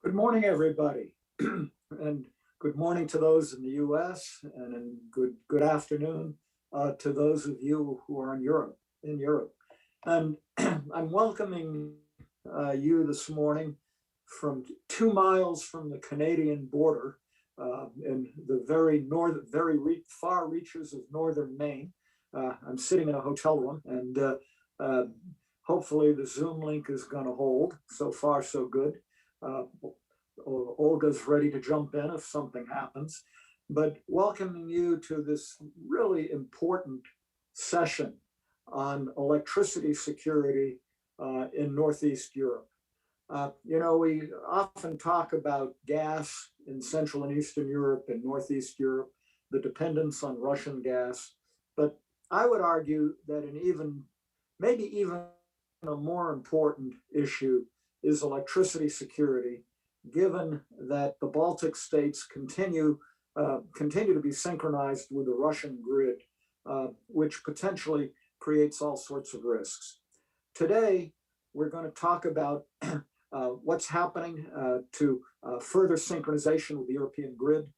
Good morning, everybody. And good morning to those in the US, and good afternoon to those of you who are in Europe. And I'm welcoming you this morning from 2 miles from the Canadian border in the very far reaches of northern Maine. I'm sitting in a hotel room, and hopefully the Zoom link is going to hold. So far, so good. Olga's ready to jump in if something happens, but welcoming you to this really important session on electricity security in Northeast Europe. We often talk about gas in Central and Eastern Europe and Northeast Europe, the dependence on Russian gas, but I would argue that maybe even a more important issue is electricity security, given that the Baltic states continue to be synchronized with the Russian grid, which potentially creates all sorts of risks. Today, we're going to talk about what's happening to further synchronization with the European grid,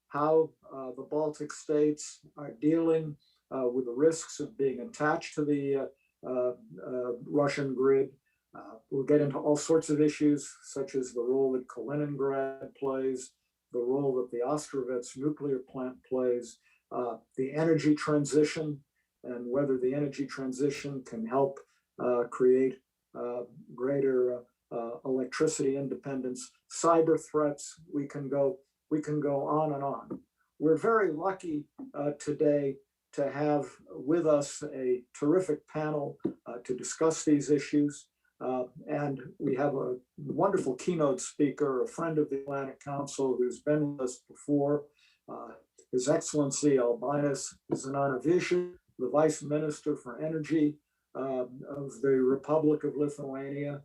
how the Baltic states are dealing with the risks of being attached to the Russian grid. We'll get into all sorts of issues, such as the role that Kaliningrad plays, the role that the Ostrovets nuclear plant plays, the energy transition, and whether the energy transition can help create greater electricity independence, cyber threats. We can go on and on. We're very lucky today to have with us a terrific panel to discuss these issues. And we have a wonderful keynote speaker, a friend of the Atlantic Council who's been with us before, His Excellency Albinas Zananavičius, the Vice Minister for Energy of the Republic of Lithuania.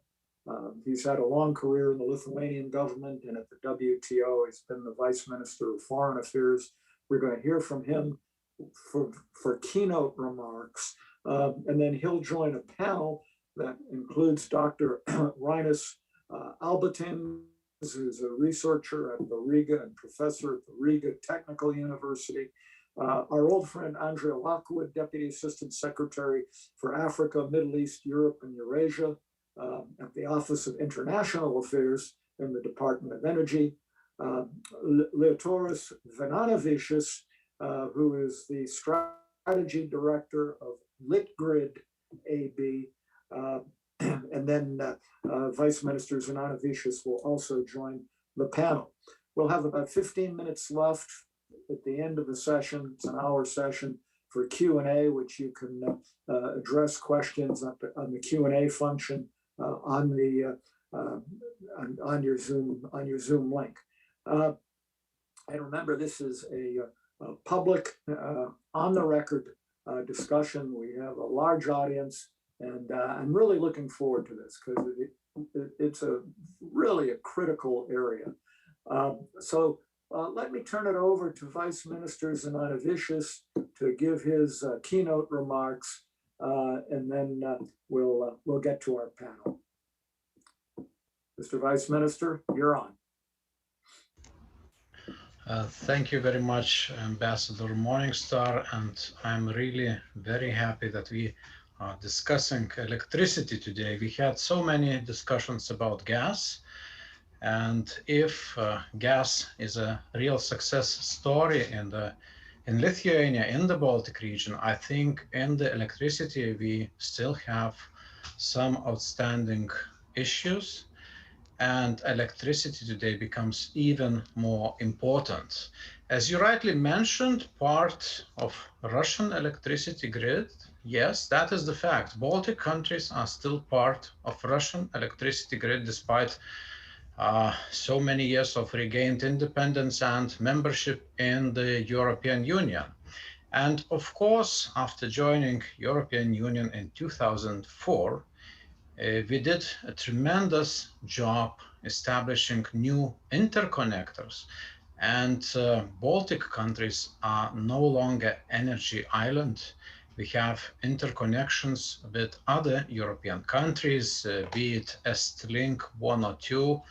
He's had a long career in the Lithuanian government and at the WTO. He's been the Vice Minister of Foreign Affairs. We're going to hear from him for keynote remarks, and then he'll join a panel that includes Dr. Rainis Albertins, who's a researcher at the Riga and professor at the Riga Technical University. Our old friend Andrea Lockwood, Deputy Assistant Secretary for Africa, Middle East, Europe, and Eurasia at the Office of International Affairs in the Department of Energy. Leotoras Venanavičius, who is the Strategy Director of Litgrid AB, and then Vice Minister Zananavičius will also join the panel. We'll have about 15 minutes left at the end of the session. It's an hour session for Q&A, which you can address questions on the Q&A function on your Zoom link. And remember, this is a public, on the record discussion. We have a large audience. And I'm really looking forward to this because it's really a critical area. So let me turn it over to Vice Minister Zananavičius to give his keynote remarks, and then we'll get to our panel. Mr. Vice Minister, you're on. Thank you very much, Ambassador Morningstar, and I'm really very happy that we are discussing electricity today. We had so many discussions about gas, and if gas is a real success story in Lithuania, in the Baltic region, I think in the electricity we still have some outstanding issues, and electricity today becomes even more important. As you rightly mentioned, part of Russian electricity grid, yes, that is the fact. Baltic countries are still part of Russian electricity grid despite so many years of regained independence and membership in the European Union. And of course, after joining European Union in 2004, we did a tremendous job establishing new interconnectors. And Baltic countries are no longer energy island. We have interconnections with other European countries, be it Estlink 1 or 2,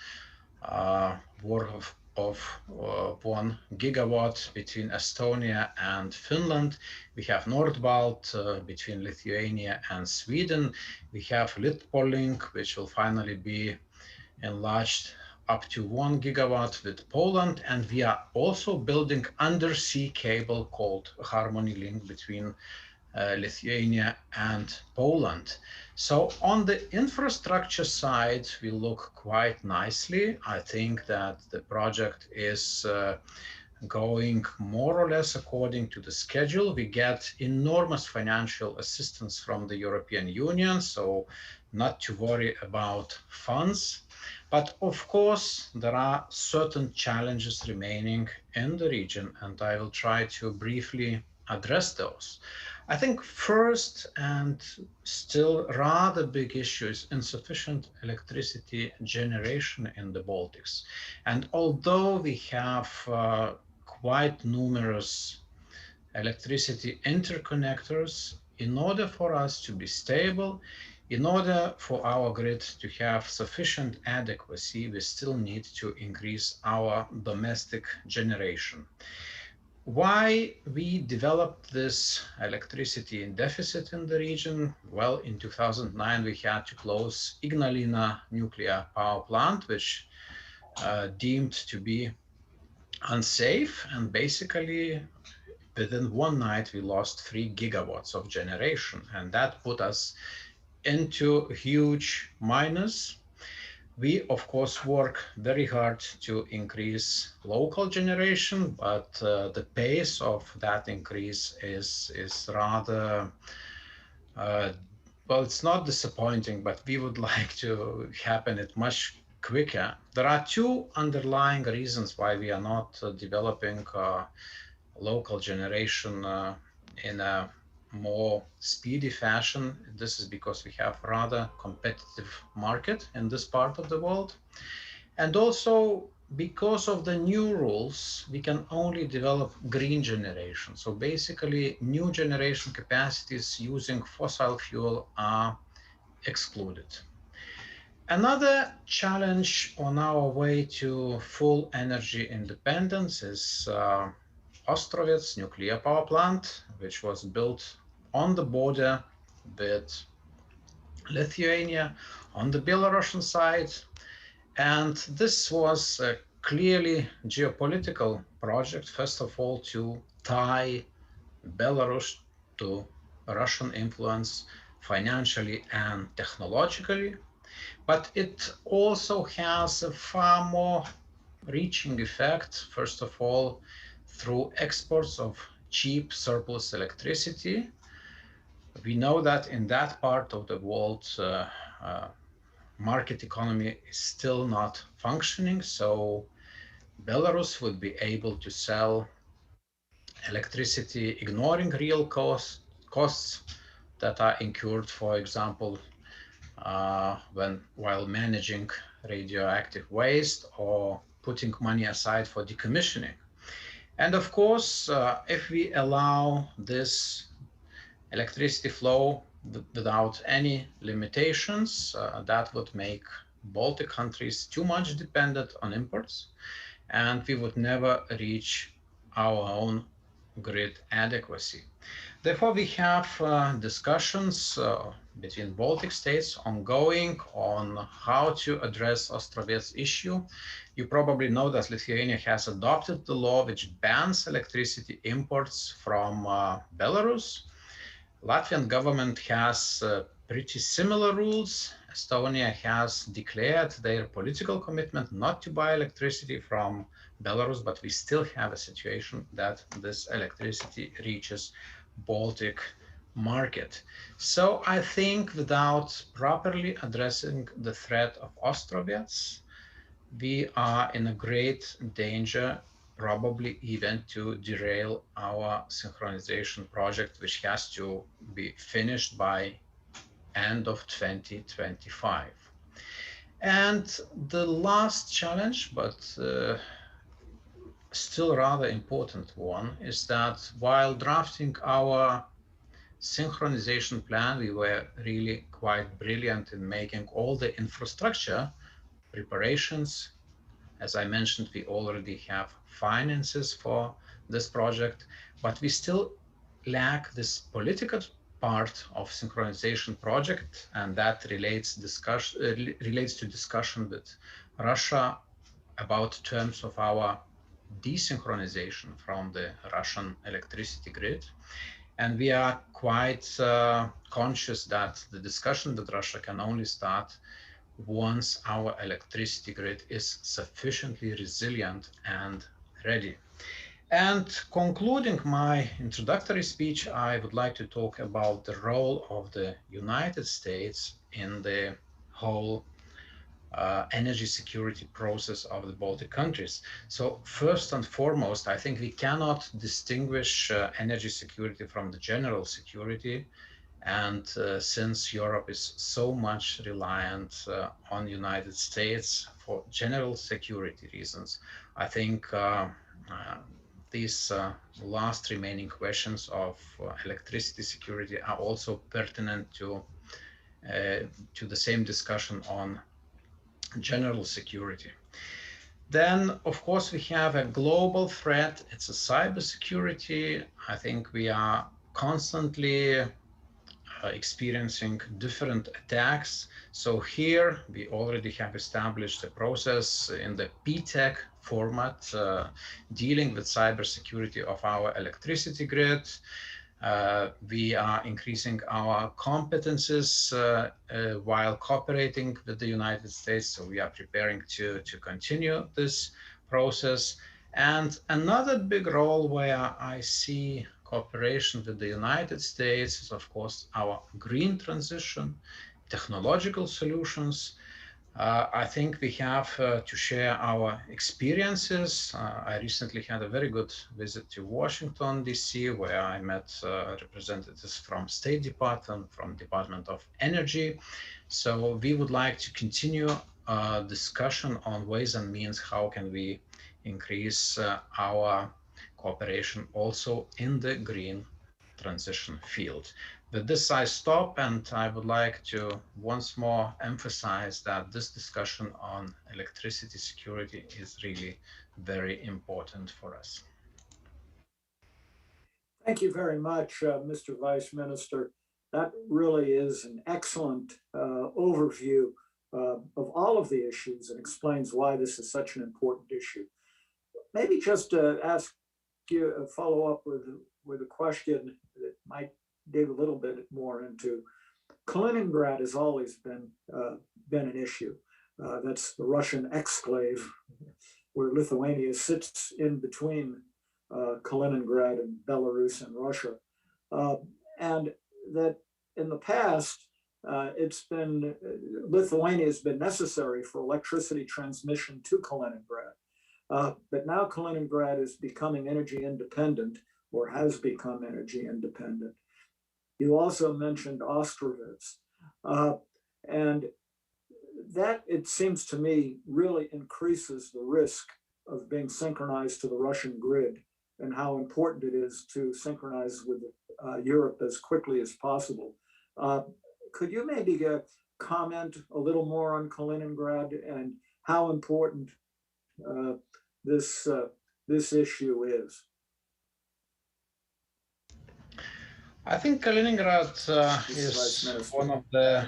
worth of 1 gigawatt between Estonia and Finland. We have Nordbalt between Lithuania and Sweden. We have Litpoling, which will finally be enlarged up to 1 gigawatt with Poland. And we are also building undersea cable called Harmony Link between Lithuania and Poland. So on the infrastructure side, we look quite nicely. I think that the project is going more or less according to the schedule. We get enormous financial assistance from the European Union, so not to worry about funds. But of course, there are certain challenges remaining in the region, and I will try to briefly address those. I think first and still rather big issue is insufficient electricity generation in the Baltics. And although we have quite numerous electricity interconnectors, in order for us to be stable, in order for our grid to have sufficient adequacy, we still need to increase our domestic generation. Why we developed this electricity deficit in the region? Well, in 2009, we had to close Ignalina nuclear power plant, which deemed to be unsafe. And basically, within one night, we lost 3 gigawatts of generation. And that put us into a huge minus. We, of course, work very hard to increase local generation, but the pace of that increase is rather, well, it's not disappointing, but we would like to happen it much quicker. There are two underlying reasons why we are not developing local generation in a more speedy fashion. This is because we have rather competitive market in this part of the world. And also because of the new rules, we can only develop green generation. So basically new generation capacities using fossil fuel are excluded. Another challenge on our way to full energy independence is Ostrovets nuclear power plant, which was built on the border with Lithuania on the Belarusian side. And this was a clearly geopolitical project, first of all, to tie Belarus to Russian influence financially and technologically. But it also has a far more reaching effect, first of all, through exports of cheap surplus electricity. We know that in that part of the world, market economy is still not functioning, so Belarus would be able to sell electricity ignoring real costs that are incurred, for example, while managing radioactive waste or putting money aside for decommissioning. And of course, if we allow this electricity flow without any limitations, that would make Baltic countries too much dependent on imports, and we would never reach our own grid adequacy. Therefore, we have discussions between Baltic states ongoing on how to address Ostrovets issue. You probably know that Lithuania has adopted the law which bans electricity imports from Belarus. Latvian government has pretty similar rules. Estonia has declared their political commitment not to buy electricity from Belarus, but we still have a situation that this electricity reaches Baltic market. So I think without properly addressing the threat of Ostrovets, we are in a great danger, probably even to derail our synchronization project, which has to be finished by end of 2025. And the last challenge, but still rather important one, is that while drafting our synchronization plan, we were really quite brilliant in making all the infrastructure preparations As I mentioned, we already have finances for this project, but we still lack this political part of synchronization project, and that relates to discussion with Russia about terms of our desynchronization from the Russian electricity grid. And we are quite conscious that the discussion with Russia can only start once our electricity grid is sufficiently resilient and ready. And concluding my introductory speech, I would like to talk about the role of the United States in the whole energy security process of the Baltic countries. So first and foremost, I think we cannot distinguish energy security from the general security. And since Europe is so much reliant on the United States for general security reasons, I think these last remaining questions of electricity security are also pertinent to the same discussion on general security. Then, of course, we have a global threat. It's a cybersecurity. I think we are constantly experiencing different attacks. So here we already have established a process in the PTEC format dealing with cybersecurity of our electricity grid. We are increasing our competences while cooperating with the United States. So we are preparing to continue this process. And another big role where I see cooperation with the United States is, of course, our green transition, technological solutions. I think we have to share our experiences. I recently had a very good visit to Washington, D.C., where I met representatives from State Department, from Department of Energy. So we would like to continue discussion on ways and means how can we increase our cooperation also in the green transition field. With this, I stop, and I would like to once more emphasize that this discussion on electricity security is really very important for us. Thank you very much, Mr. Vice Minister. That really is an excellent overview of all of the issues and explains why this is such an important issue. Maybe just ask you a follow up with a question that might dig a little bit more into. Kaliningrad has always been an issue. That's the Russian exclave where Lithuania sits in between Kaliningrad and Belarus and Russia. And that in the past, Lithuania has been necessary for electricity transmission to Kaliningrad. But now Kaliningrad is becoming energy independent, or has become energy independent. You also mentioned Ostrovets. And that, it seems to me, really increases the risk of being synchronized to the Russian grid, and how important it is to synchronize with Europe as quickly as possible. Could you maybe comment a little more on Kaliningrad and how important this issue is? I think Kaliningrad is one of the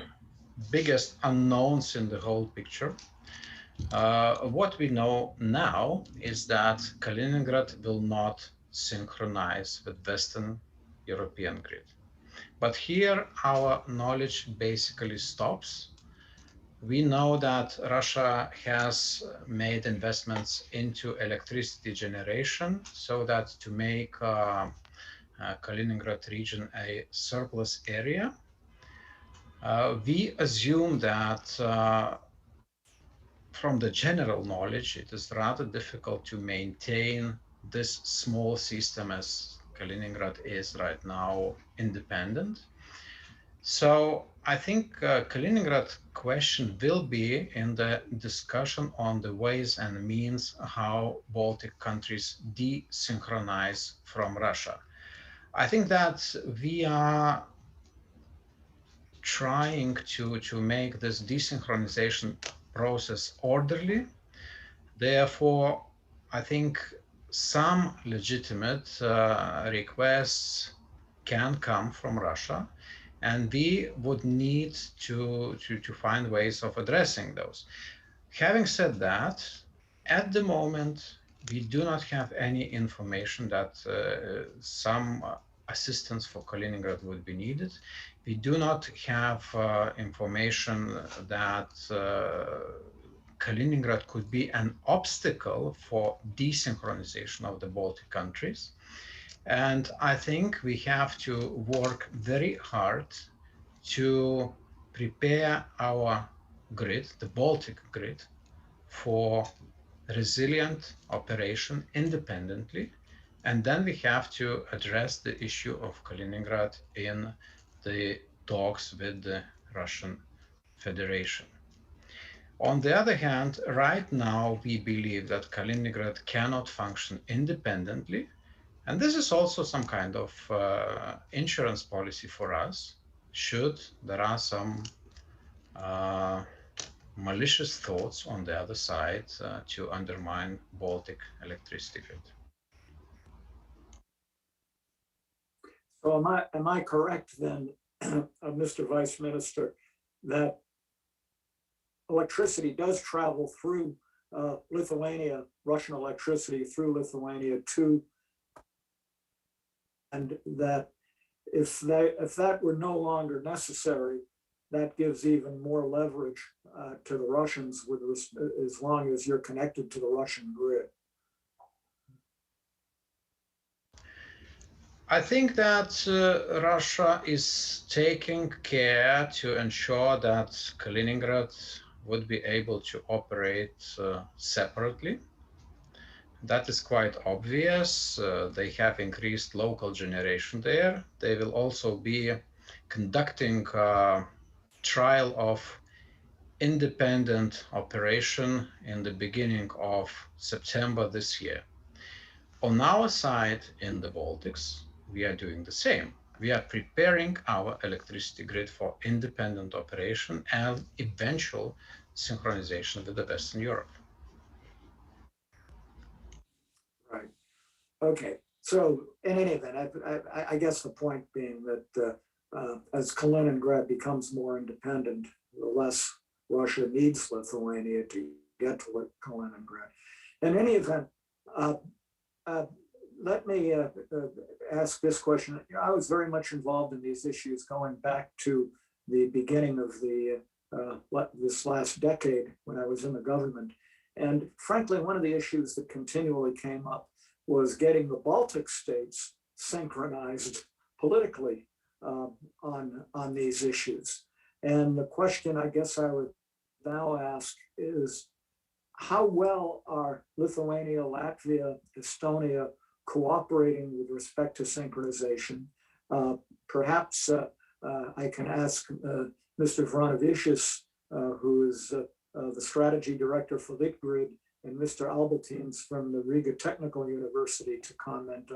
biggest unknowns in the whole picture. What we know now is that Kaliningrad will not synchronize with Western European grid. But here our knowledge basically stops. We know that Russia has made investments into electricity generation so that to make Kaliningrad region a surplus area. We assume that from the general knowledge, it is rather difficult to maintain this small system as Kaliningrad is right now independent. So I think Kaliningrad question will be in the discussion on the ways and means how Baltic countries desynchronize from Russia. I think that we are trying to make this desynchronization process orderly. Therefore, I think some legitimate requests can come from Russia, and we would need to find ways of addressing those. Having said that, at the moment, we do not have any information that some assistance for Kaliningrad would be needed. We do not have information that Kaliningrad could be an obstacle for desynchronization of the Baltic countries. And I think we have to work very hard to prepare our grid, the Baltic grid, for resilient operation independently. And then we have to address the issue of Kaliningrad in the talks with the Russian Federation. On the other hand, right now, we believe that Kaliningrad cannot function independently. And this is also some kind of insurance policy for us, should there are some malicious thoughts on the other side to undermine Baltic electricity grid. So am I correct then, Mr. Vice Minister, that electricity does travel through Lithuania, Russian electricity through Lithuania to, and that if that were no longer necessary, that gives even more leverage to the Russians with as long as you're connected to the Russian grid? I think that Russia is taking care to ensure that Kaliningrad would be able to operate separately. That is quite obvious. They have increased local generation there. They will also be conducting a trial of independent operation in the beginning of September this year. On our side in the Baltics, we are doing the same. We are preparing our electricity grid for independent operation and eventual synchronization with the Western Europe. Right. Okay. So in any event, I guess the point being that as Kaliningrad becomes more independent, the less Russia needs Lithuania to get to Kaliningrad. In any event, let me ask this question. I was very much involved in these issues going back to the beginning of this last decade when I was in the government. And frankly, one of the issues that continually came up was getting the Baltic states synchronized politically on these issues. And the question I guess I would now ask is, how well are Lithuania, Latvia, Estonia cooperating with respect to synchronization? Perhaps I can ask Mr. Vranovichus, who is the strategy director for Litgrid, and Mr. Albertines from the Riga Technical University to comment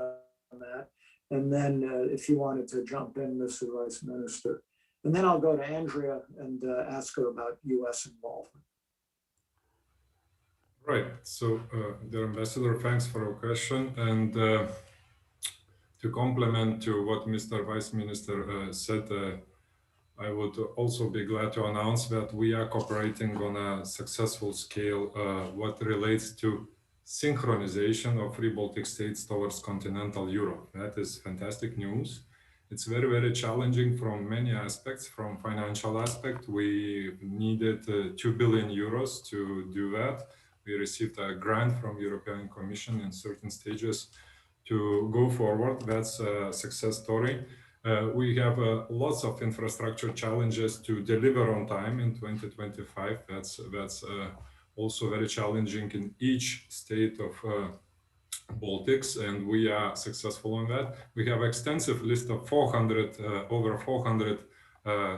on that. And then if you wanted to jump in, Mr. Vice Minister. And then I'll go to Andrea and ask her about US involvement. Right. So, dear Ambassador, thanks for your question. And to complement to what Mr. Vice Minister said, I would also be glad to announce that we are cooperating on a successful scale what relates to synchronization of three Baltic states towards continental Europe. That is fantastic news. It's very, very challenging from many aspects. From financial aspect, we needed 2 billion euros to do that. We received a grant from European Commission in certain stages to go forward. That's a success story. We have lots of infrastructure challenges to deliver on time in 2025. That's also very challenging in each state of Baltics, and we are successful on that. We have extensive list of over 400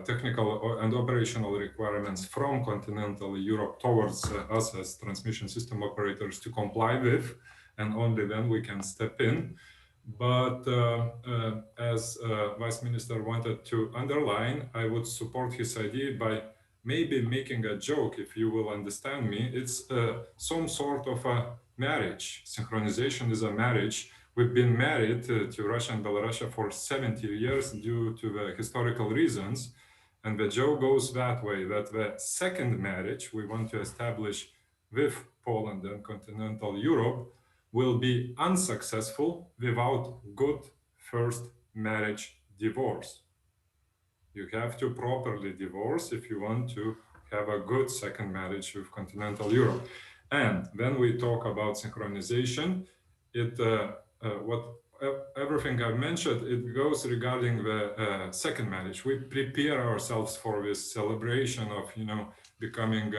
technical and operational requirements from continental Europe towards us as transmission system operators to comply with, and only then we can step in. But as Vice Minister wanted to underline, I would support his idea by maybe making a joke, if you will understand me, it's some sort of a marriage. Synchronization is a marriage. We've been married to Russia and Belarus for 70 years due to the historical reasons. And the joke goes that way, that the second marriage we want to establish with Poland and continental Europe will be unsuccessful without good first marriage divorce. You have to properly divorce if you want to have a good second marriage with continental Europe. And when we talk about synchronization, everything I mentioned, it goes regarding the second marriage. We prepare ourselves for this celebration of, becoming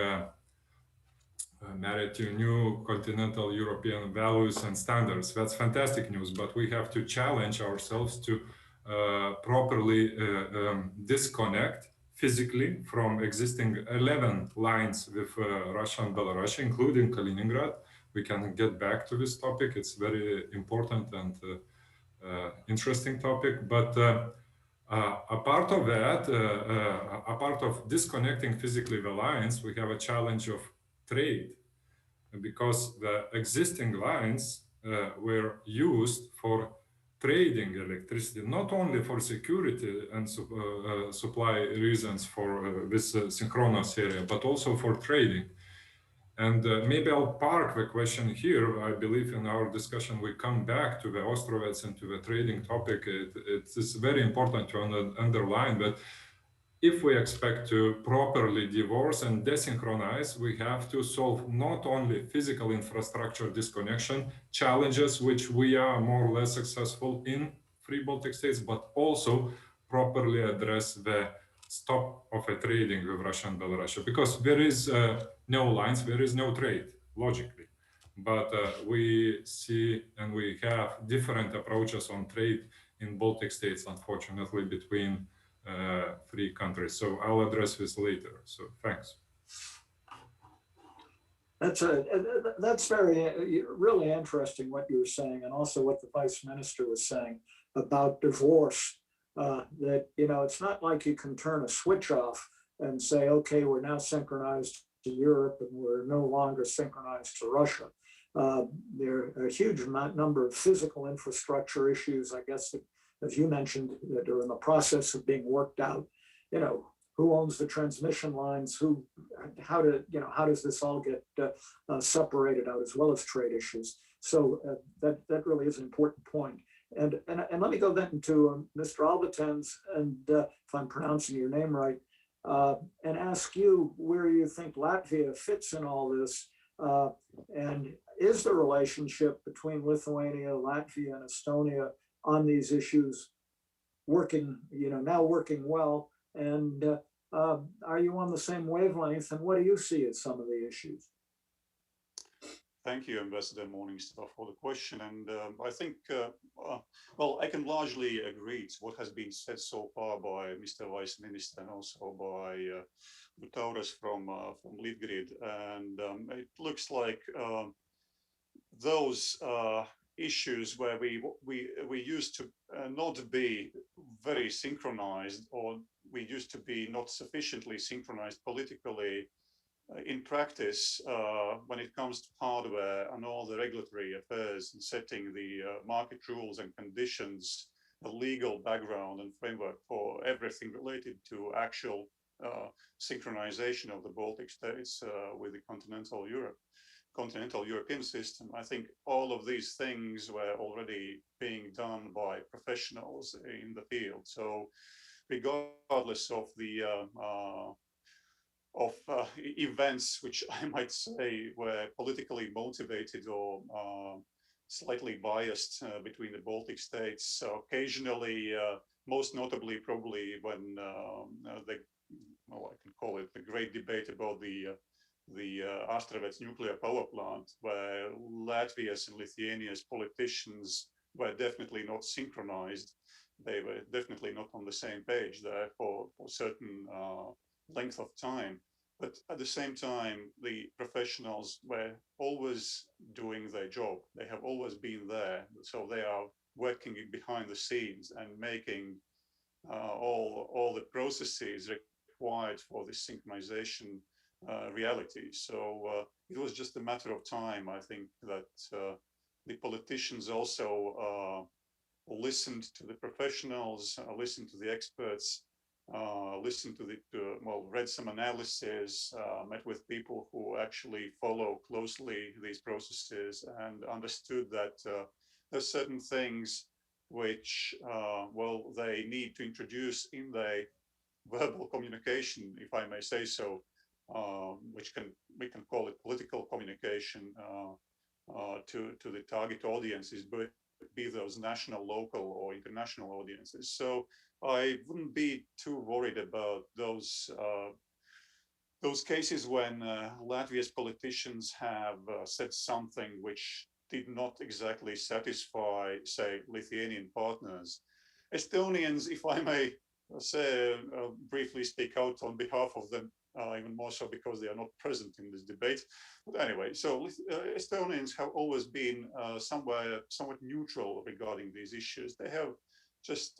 married to new continental European values and standards. That's fantastic news, but we have to challenge ourselves to properly disconnect physically from existing 11 lines with Russia and Belarus, including Kaliningrad. We can get back to this topic. It's very important and interesting topic. But a part of that, a part of disconnecting physically the lines, we have a challenge of trade, because the existing lines were used for trading electricity, not only for security and supply reasons for this synchronous area, but also for trading. And maybe I'll park the question here. I believe in our discussion we come back to the Ostrovets and to the trading topic. It is very important to underline that if we expect to properly divorce and desynchronize, we have to solve not only physical infrastructure disconnection challenges, which we are more or less successful in free Baltic states, but also properly address the stop of a trading with Russia and Belarus, because there is no lines, there is no trade, logically. But we see and we have different approaches on trade in Baltic states, unfortunately, between three countries. So I'll address this later. So thanks. That's really interesting what you were saying, and also what the Vice Minister was saying about divorce. That it's not like you can turn a switch off and say, okay, we're now synchronized to Europe and we're no longer synchronized to Russia. There are a huge number of physical infrastructure issues, I guess, that, as you mentioned, that are in the process of being worked out. Who owns the transmission lines? How does this all get separated out, as well as trade issues? So that really is an important point. And let me go then to Mr. Albatens, and if I'm pronouncing your name right, and ask you where you think Latvia fits in all this, and is the relationship between Lithuania, Latvia, and Estonia on these issues working well? And are you on the same wavelength? And what do you see as some of the issues? Thank you, Ambassador Morningstar, for the question. And I think, well, I can largely agree to what has been said so far by Mr. Vice Minister and also by Liutauras from Litgrid. And it looks like those issues where we used to not be very synchronized, or we used to be not sufficiently synchronized politically, in practice, when it comes to hardware and all the regulatory affairs and setting the market rules and conditions, the legal background and framework for everything related to actual synchronization of the Baltic states with the continental European system. I think all of these things were already being done by professionals in the field. So regardless of the events which I might say were politically motivated or slightly biased between the Baltic states, occasionally, most notably probably when I can call it the great debate about the Astravets nuclear power plant, where Latvia's and Lithuania's politicians were definitely not synchronized. They were definitely not on the same page there for certain length of time. But at the same time, the professionals were always doing their job. They have always been there. So they are working behind the scenes and making all the processes required for this synchronization reality. So it was just a matter of time, I think, that the politicians also listened to the professionals, listened to the experts, listened to read some analysis, met with people who actually follow closely these processes and understood that there's certain things which, they need to introduce in the verbal communication, if I may say so, which we can call it political communication to the target audiences, but be those national, local, or international audiences. So I wouldn't be too worried about those cases when Latvia's politicians have said something which did not exactly satisfy, say, Lithuanian partners. Estonians, if I may say, briefly speak out on behalf of them, even more so because they are not present in this debate. But anyway, so Estonians have always been somewhat neutral regarding these issues. They have just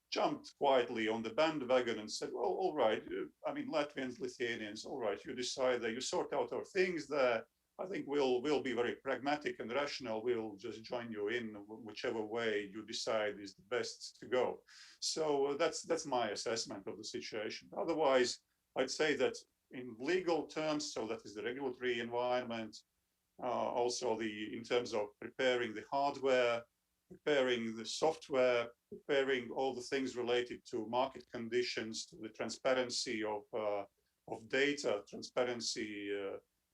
jumped quietly on the bandwagon and said, well, all right, I mean, Latvians, Lithuanians, all right, you decide that you sort out our things there. I think we'll be very pragmatic and rational. We'll just join you in whichever way you decide is the best to go. So that's my assessment of the situation. Otherwise, I'd say that in legal terms, so that is the regulatory environment, also in terms of preparing the hardware, preparing the software, preparing all the things related to market conditions, to the transparency of data, transparency.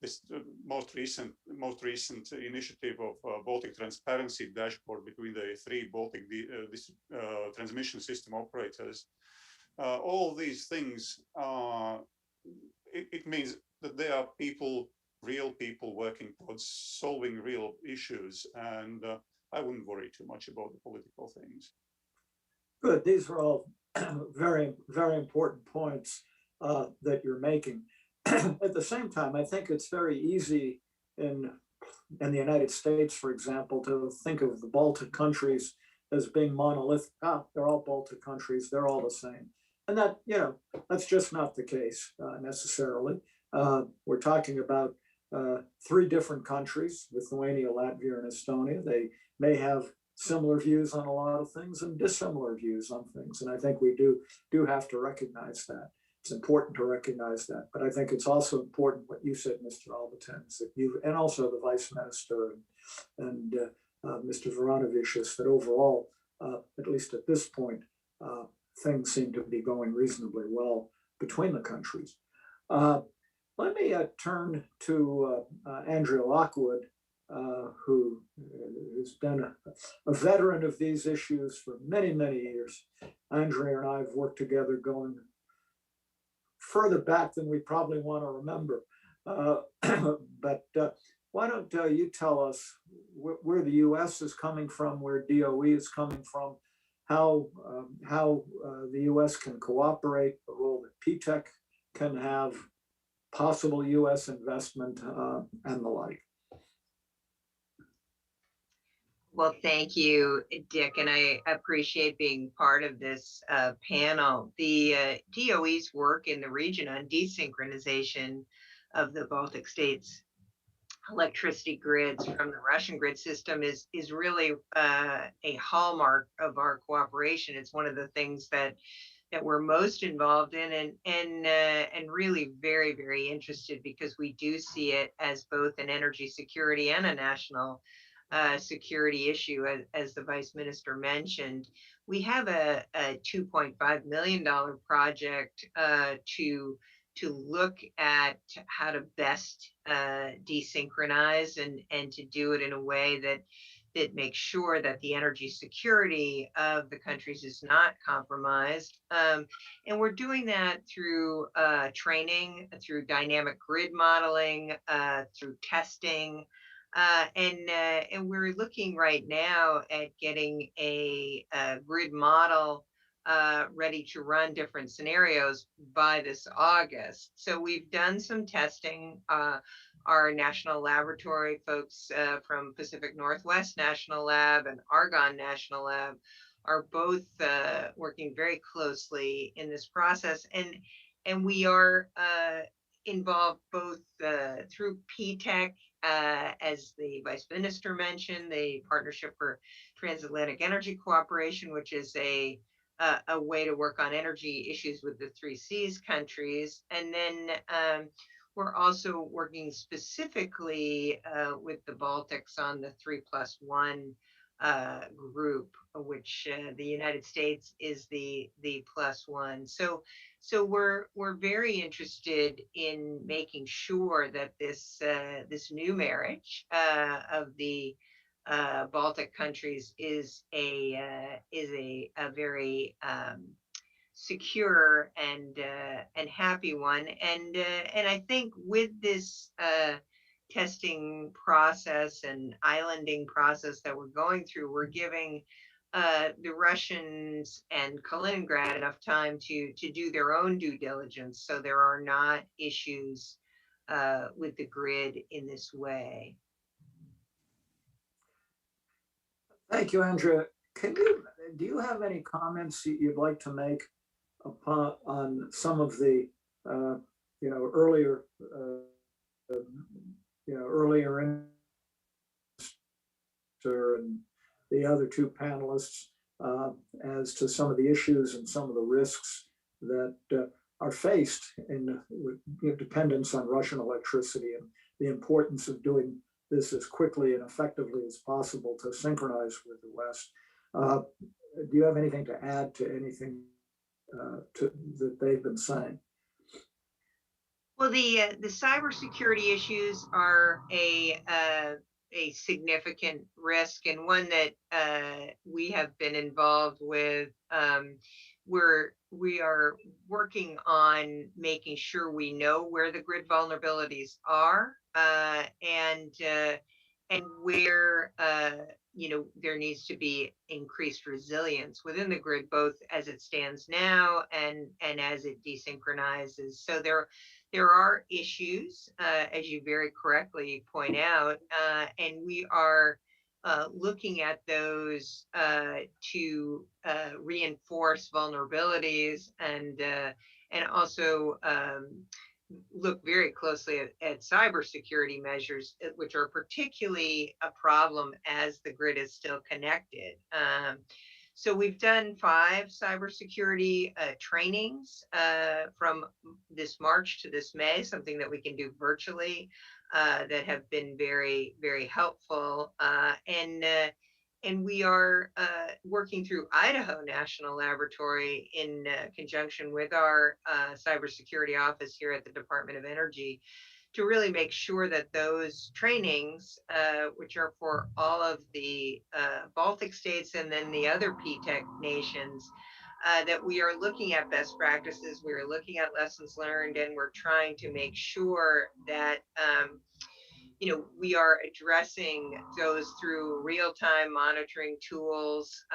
This most recent initiative of Baltic Transparency Dashboard between the three Baltic transmission system operators. All these things, it means that there are real people working towards solving real issues, and I wouldn't worry too much about the political things. Good. These are all very, very important points that you're making. At the same time, I think it's very easy in the United States, for example, to think of the Baltic countries as being monolithic. They're all Baltic countries. They're all the same. And that, that's just not the case necessarily. We're talking about three different countries, Lithuania, Latvia, and Estonia. They may have similar views on a lot of things and dissimilar views on things. And I think we do have to recognize that. It's important to recognize that. But I think it's also important what you said, Mr. Albertens, that and also the Vice Minister and Mr. Varanovicius, that overall, at least at this point, things seem to be going reasonably well between the countries. Let me turn to Andrea Lockwood, who has been a veteran of these issues for many, many years. Andrea and I have worked together going further back than we probably want to remember. But why don't you tell us where the U.S. is coming from, where DOE is coming from, how the U.S. can cooperate, the role that PTEC can have, possible U.S. investment, and the like. Well, thank you, Dick, and I appreciate being part of this panel. The DOE's work in the region on desynchronization of the Baltic states' electricity grids from the Russian grid system is really a hallmark of our cooperation. It's one of the things that we're most involved in and really very, very interested, because we do see it as both an energy security and a national security issue, as the Vice Minister mentioned. We have a $2.5 million project to look at how to best desynchronize and to do it in a way that makes sure that the energy security of the countries is not compromised. And we're doing that through training, through dynamic grid modeling, through testing. And we're looking right now at getting a grid model ready to run different scenarios by this August. So we've done some testing. Our national laboratory folks from Pacific Northwest National Lab and Argonne National Lab are both working very closely in this process, and we are involved both through PTEC, as the Vice Minister mentioned, the Partnership for Transatlantic Energy Cooperation, which is a way to work on energy issues with the 3Cs countries. And then we're also working specifically with the Baltics on the 3+1 group, which the United States is the +1. So we're very interested in making sure that this new marriage of the Baltic countries is a very secure and happy one. And I think with this testing process and islanding process that we're going through, we're giving the Russians and Kaliningrad enough time to do their own due diligence, so there are not issues with the grid in this way. Thank you, Andrea. Do you have any comments you'd like to make on some of the earlier and the other two panelists as to some of the issues and some of the risks that are faced in dependence on Russian electricity, and the importance of doing this as quickly and effectively as possible to synchronize with the West. Do you have anything to add to anything that they've been saying? Well, the cybersecurity issues are a significant risk, and one that we have been involved with. We are working on making sure we know where the grid vulnerabilities are, and where there needs to be increased resilience within the grid, both as it stands now and as it desynchronizes. So there are issues, as you very correctly point out, and we are looking at those to reinforce vulnerabilities, and also look very closely at cybersecurity measures, which are particularly a problem as the grid is still connected. So we've done 5 cybersecurity trainings from this March to this May, something that we can do virtually, that have been very, very helpful. And we are working through Idaho National Laboratory in conjunction with our cybersecurity office here at the Department of Energy, to really make sure that those trainings, which are for all of the Baltic states and then the other PTEC nations, that we are looking at best practices, we are looking at lessons learned, and we're trying to make sure that we are addressing those through real-time monitoring tools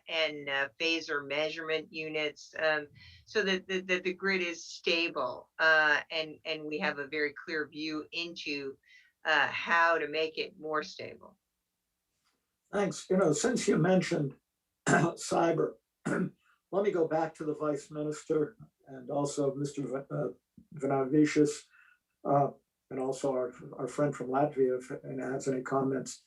and phaser measurement units, so that the grid is stable, and we have a very clear view into how to make it more stable. Thanks. Since you mentioned cyber, let me go back to the Vice Minister and also Mr. Vinavicius, and also our friend from Latvia, if and has any comments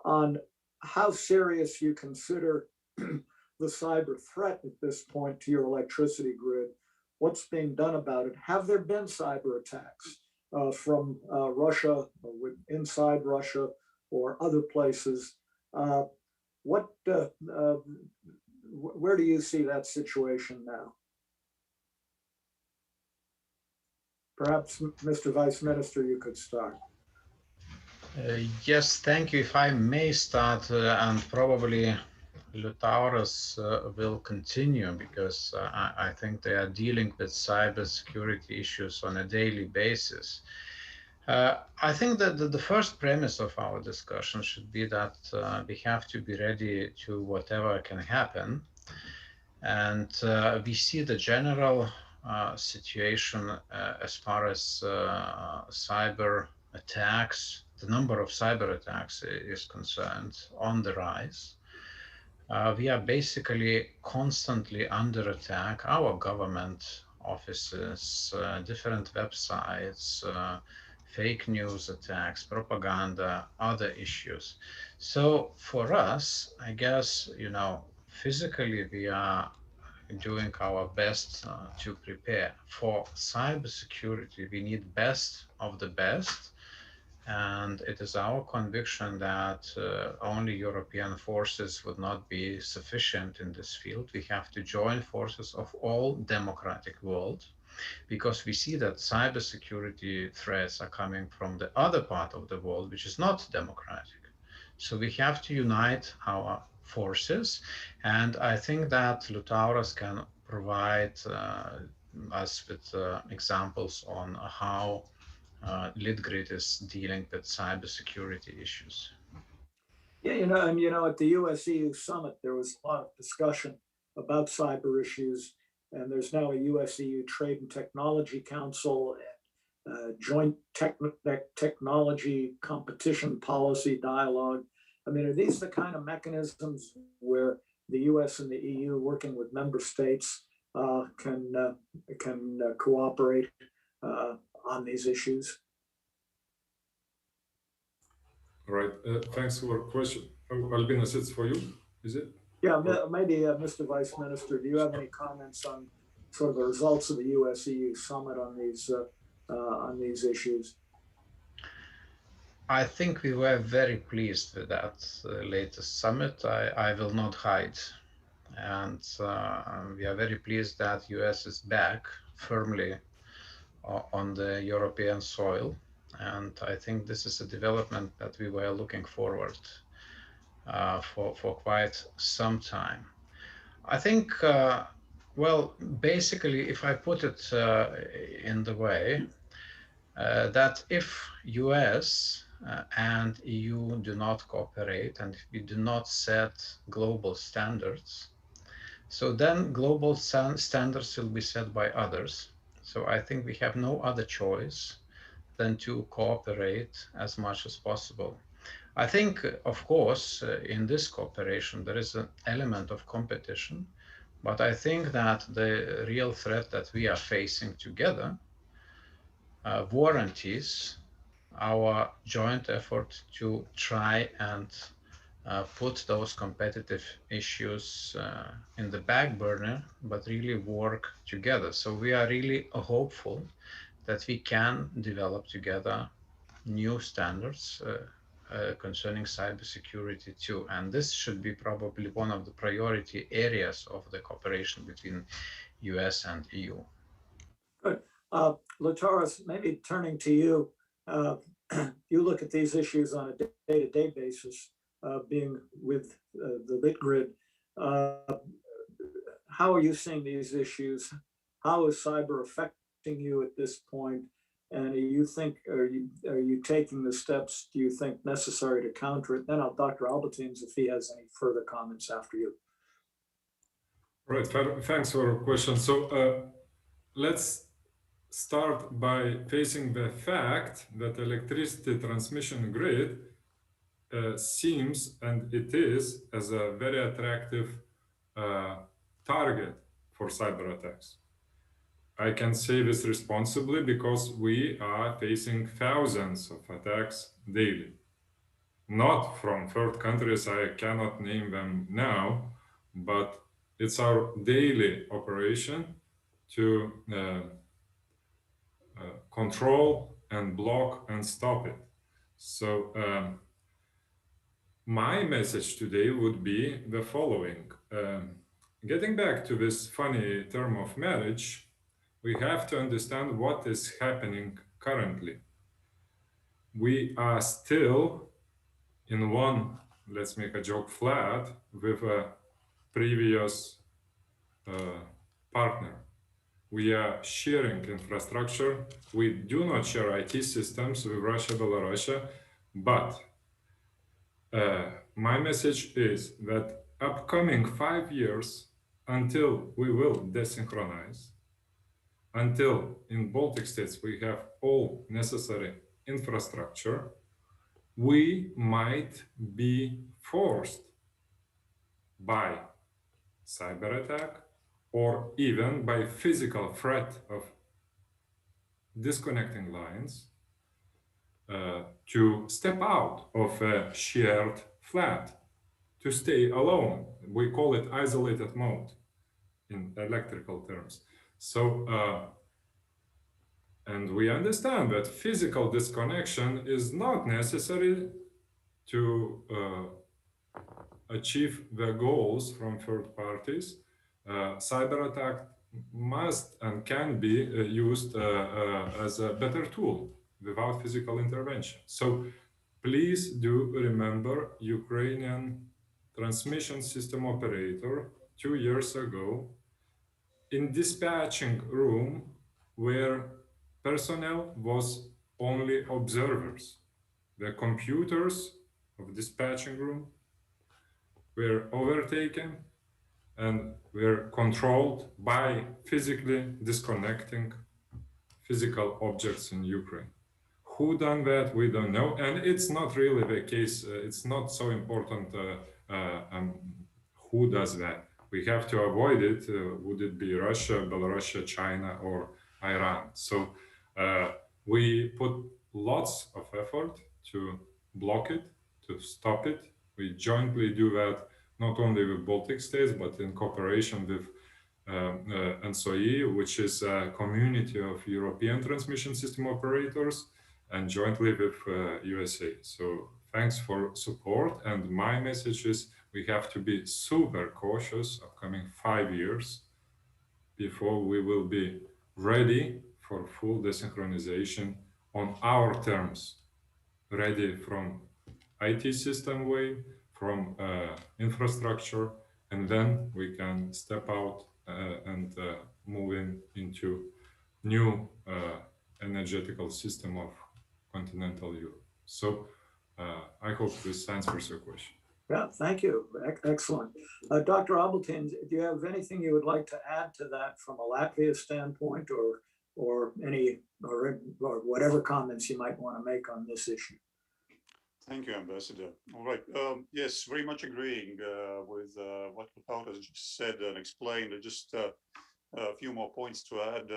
on how serious you consider the cyber threat at this point to your electricity grid. What's being done about it? Have there been cyber attacks from Russia, or inside Russia, or other places? Where do you see that situation now? Perhaps, Mr. Vice Minister, you could start. Yes, thank you. If I may start, and probably Liutauras will continue, because I think they are dealing with cybersecurity issues on a daily basis. I think that the first premise of our discussion should be that we have to be ready to whatever can happen. And we see the general situation as far as cyber attacks, the number of cyber attacks is concerned, on the rise. We are basically constantly under attack. Our government offices, different websites, fake news attacks, propaganda, other issues. So for us, I guess, physically we are doing our best to prepare. For cybersecurity, we need best of the best. And it is our conviction that only European forces would not be sufficient in this field. We have to join forces of all democratic world, because we see that cybersecurity threats are coming from the other part of the world, which is not democratic. So we have to unite our forces. And I think that Liutauras can provide us with examples on how Litgrid is dealing with cybersecurity issues. Yeah, at the US-EU summit, there was a lot of discussion about cyber issues, and there's now a US-EU Trade and Technology Council and joint technology competition policy dialogue. I mean, are these the kind of mechanisms where the US and the EU, working with member states, can cooperate on these issues? Right. Thanks for your question. Albinas, it's for you, is it? Yeah, maybe, Mr. Vice Minister, do you have any comments on sort of the results of the US-EU summit on these issues? I think we were very pleased with that latest summit. I will not hide. And we are very pleased that US is back firmly on the European soil. And I think this is a development that we were looking forward for quite some time. I think, well, basically, if I put it in the way that if US and EU do not cooperate and if we do not set global standards, so then global standards will be set by others. So I think we have no other choice than to cooperate as much as possible. I think, of course, in this cooperation, there is an element of competition, but I think that the real threat that we are facing together warranties our joint effort to try and put those competitive issues in the back burner, but really work together. So we are really hopeful that we can develop together new standards concerning cybersecurity too. And this should be probably one of the priority areas of the cooperation between US and EU. Good. Liutauras, maybe turning to you, you look at these issues on a day-to-day basis, being with the Litgrid. How are you seeing these issues? How is cyber affecting you at this point? And are you taking the steps, do you think, necessary to counter it? Then Dr. Albertines, if he has any further comments after you. Right, thanks for your question. So let's start by facing the fact that electricity transmission grid seems, and it is, as a very attractive target for cyber attacks. I can say this responsibly because we are facing thousands of attacks daily. Not from third countries, I cannot name them now, but it's our daily operation to control and block and stop it. So my message today would be the following. Getting back to this funny term of marriage, we have to understand what is happening currently. We are still in one, let's make a joke, flat with a previous partner. We are sharing infrastructure. We do not share IT systems with Russia, Belarus, but my message is that upcoming 5 years until we will desynchronize, until in Baltic states we have all necessary infrastructure, we might be forced by cyber attack or even by physical threat of disconnecting lines, to step out of a shared flat, to stay alone. We call it isolated mode in electrical terms. So, and we understand that physical disconnection is not necessary to achieve the goals from third parties. Cyber attack must and can be used as a better tool without physical intervention. So please do remember Ukrainian transmission system operator 2 years ago in dispatching room where personnel was only observers. The computers of dispatching room were overtaken and were controlled by physically disconnecting physical objects in Ukraine. Who done that? We don't know, and it's not really the case. It's not so important who does that. We have to avoid it. Would it be Russia, Belarus, China, or Iran? So we put lots of effort to block it, to stop it. We jointly do that not only with Baltic states, but in cooperation with NSOE, which is a community of European transmission system operators, and jointly with USA. So thanks for support. And my message is we have to be super cautious upcoming 5 years before we will be ready for full desynchronization on our terms, ready from IT system way, from infrastructure, and then we can step out and move into new energetical system of continental Europe. So I hope this answers your question. Yeah, thank you. Excellent. Dr. Abeltin, do you have anything you would like to add to that from a Latvia standpoint, or whatever comments you might want to make on this issue? Thank you, Ambassador. All right. Yes, very much agreeing with what Paul has just said and explained. Just a few more points to add.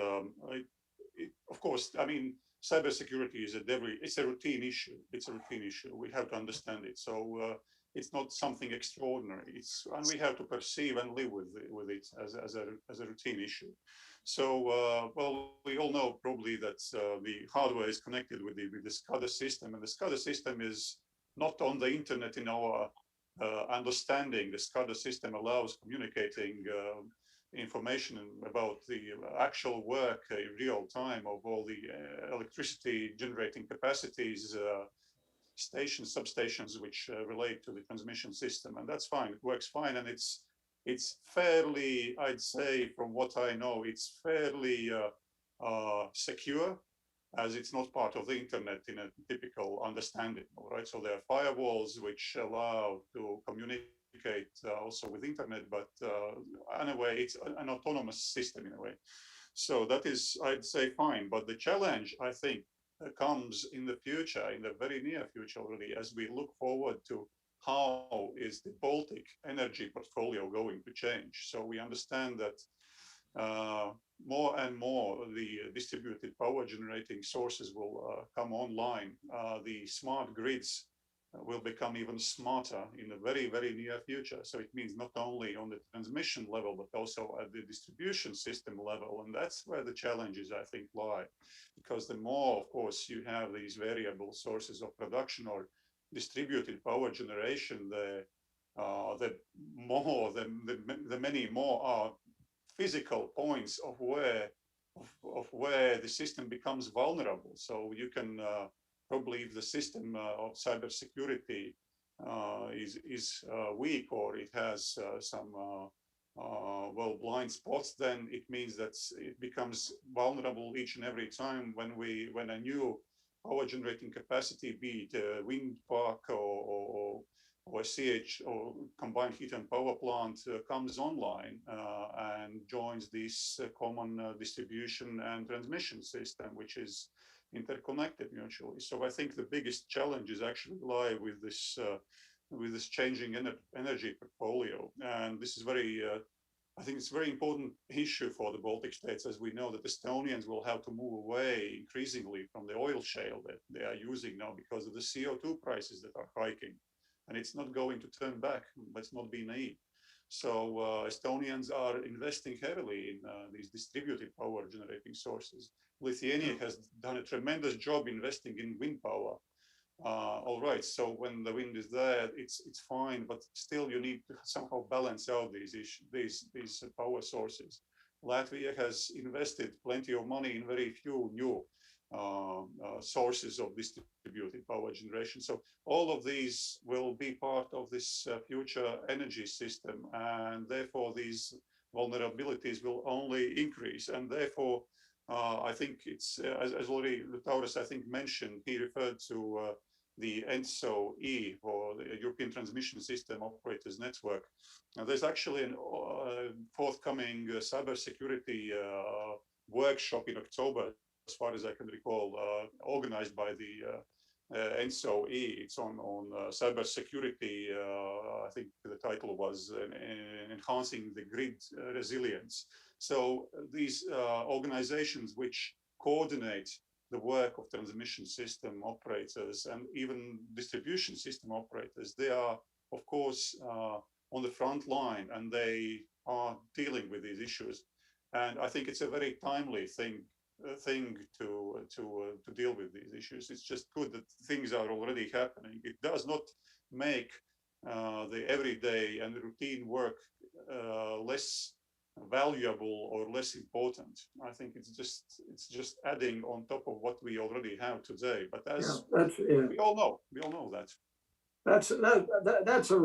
Of course, I mean, cybersecurity is it's a routine issue. It's a routine issue. We have to understand it. So it's not something extraordinary. And we have to perceive and live with it as a routine issue. So, well, we all know probably that the hardware is connected with the SCADA system, and the SCADA system is not on the internet in our understanding. The SCADA system allows communicating information about the actual work in real time of all the electricity generating capacities, stations, substations, which relate to the transmission system. And that's fine, it works fine. And it's fairly, I'd say, from what I know, it's fairly secure, as it's not part of the internet in a typical understanding, all right? So there are firewalls which allow to communicate also with internet, but in a way, it's an autonomous system in a way. So that is, I'd say, fine. But the challenge, I think, comes in the future, in the very near future already, as we look forward to how is the Baltic energy portfolio going to change. So we understand that more and more the distributed power generating sources will come online. The smart grids will become even smarter in the very, very near future. So it means not only on the transmission level, but also at the distribution system level. And that's where the challenges, I think, lie. Because the more, of course, you have these variable sources of production or distributed power generation, the many more are physical points of where the system becomes vulnerable. So you can probably, if the system of cybersecurity is weak, or it has some blind spots, then it means that it becomes vulnerable each and every time when a new power generating capacity, be it a wind park or CH or combined heat and power plant, comes online and joins this common distribution and transmission system, which is interconnected mutually. So I think the biggest challenges actually lie with this with this changing energy portfolio. And this is very, I think it's a very important issue for the Baltic states, as we know that Estonians will have to move away increasingly from the oil shale that they are using now because of the CO2 prices that are hiking. And it's not going to turn back. Let's not be naive. So Estonians are investing heavily in these distributed power generating sources. Lithuania has done a tremendous job investing in wind power. All right, so when the wind is there, it's fine, but still you need to somehow balance out these power sources. Latvia has invested plenty of money in very few new sources of distributed power generation. So all of these will be part of this future energy system, and therefore these vulnerabilities will only increase. And therefore, I think it's, as already Liutauras, I think, mentioned, he referred to the ENTSO-E, or the European Transmission System Operators Network. Now, there's actually a forthcoming cybersecurity workshop in October, as far as I can recall, organized by the ENTSO-E. It's on cybersecurity. I think the title was Enhancing the Grid Resilience. So these organizations which coordinate the work of transmission system operators and even distribution system operators, they are, of course, on the front line, and they are dealing with these issues. And I think it's a very timely thing to deal with these issues. It's just good that things are already happening. It does not make the everyday and routine work less valuable or less important. I think it's just adding on top of what we already have today. But as we all know that. That's a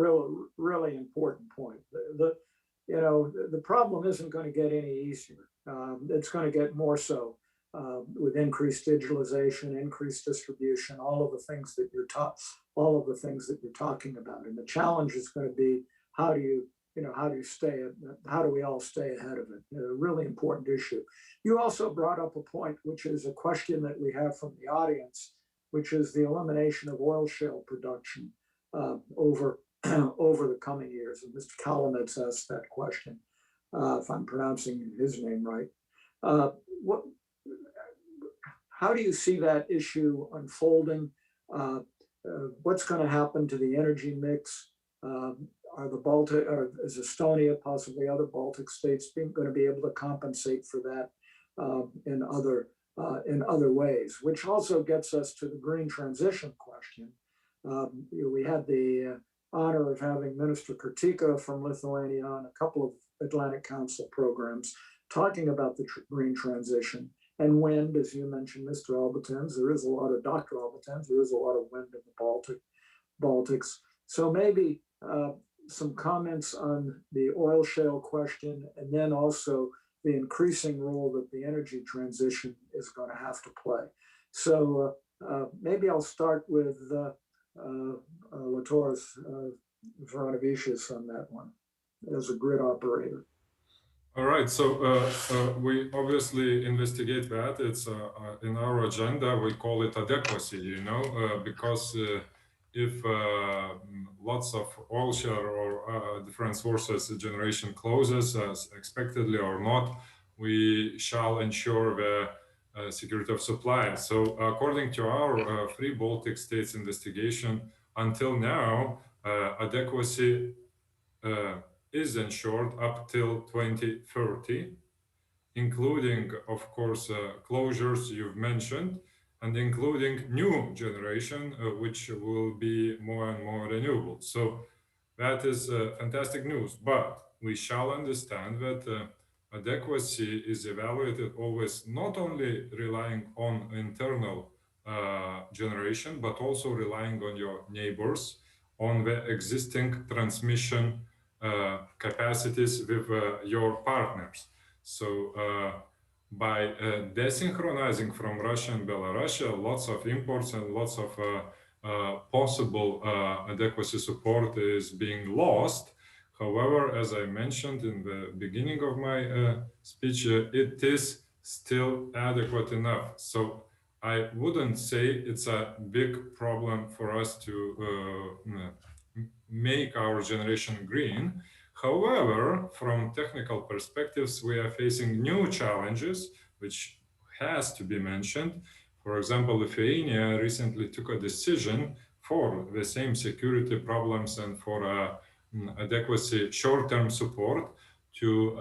really important point. The problem isn't going to get any easier. It's going to get more so with increased digitalization, increased distribution, all of the things that you're talking about. And the challenge is going to be how do we all stay ahead of it? A really important issue. You also brought up a point, which is a question that we have from the audience, which is the elimination of oil shale production over the coming years. And Mr. Kaliningrad asked that question, if I'm pronouncing his name right. How do you see that issue unfolding? What's going to happen to the energy mix? Is Estonia, possibly other Baltic states, going to be able to compensate for that in other ways? Which also gets us to the green transition question. We had the honor of having Minister Kurtika from Lithuania on a couple of Atlantic Council programs talking about the green transition and wind, as you mentioned, Mr. Albatens. There is a lot of Dr. Albatens. There is a lot of wind in the Baltics. So maybe some comments on the oil shale question, and then also the increasing role that the energy transition is going to have to play. So maybe I'll start with Liutauras Varanovicius on that one as a grid operator. All right, so we obviously investigate that. It's in our agenda. We call it adequacy, because if lots of oil shale or different sources generation closes as expectedly or not, we shall ensure the security of supply. So according to our Free Baltic States investigation, until now, adequacy is ensured up till 2030, including, of course, closures you've mentioned, and including new generation, which will be more and more renewable. So that is fantastic news, but we shall understand that adequacy is evaluated always not only relying on internal generation, but also relying on your neighbors, on the existing transmission capacities with your partners. So by desynchronizing from Russia and Belarus, lots of imports and lots of possible adequacy support is being lost. However, as I mentioned in the beginning of my speech, it is still adequate enough. So I wouldn't say it's a big problem for us to make our generation green. However, from technical perspectives, we are facing new challenges, which has to be mentioned. For example, Lithuania recently took a decision for the same security problems and for adequacy short-term support to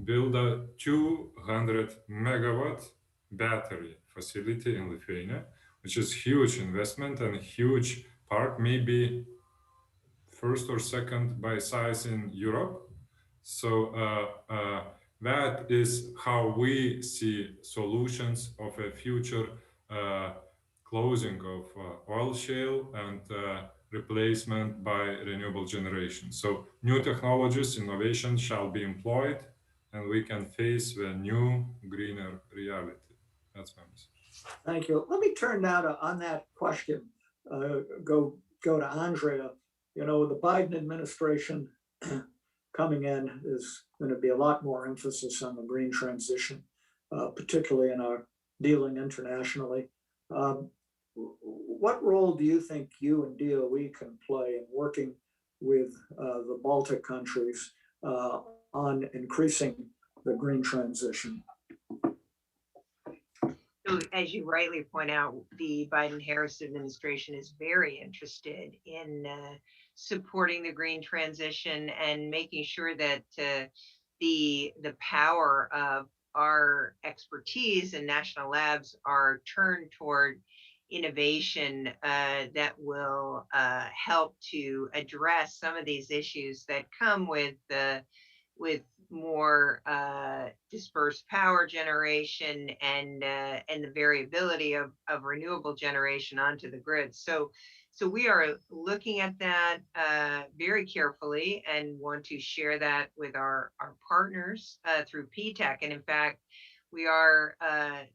build a 200 megawatt battery facility in Lithuania, which is huge investment and a huge part, maybe first or second by size in Europe. So that is how we see solutions of a future closing of oil shale and replacement by renewable generation. So new technologies, innovation shall be employed, and we can face the new, greener reality. That's my message. Thank you. Let me turn now to, on that question, go to Andrea. You know, the Biden administration coming in is going to be a lot more emphasis on the green transition, particularly in our dealing internationally. What role do you think you and DOE can play in working with the Baltic countries on increasing the green transition? So, as you rightly point out, the Biden-Harris administration is very interested in supporting the green transition and making sure that the power of our expertise and national labs are turned toward innovation that will help to address some of these issues that come with more dispersed power generation and the variability of renewable generation onto the grid. So we are looking at that very carefully and want to share that with our partners through PTEC. And in fact, we are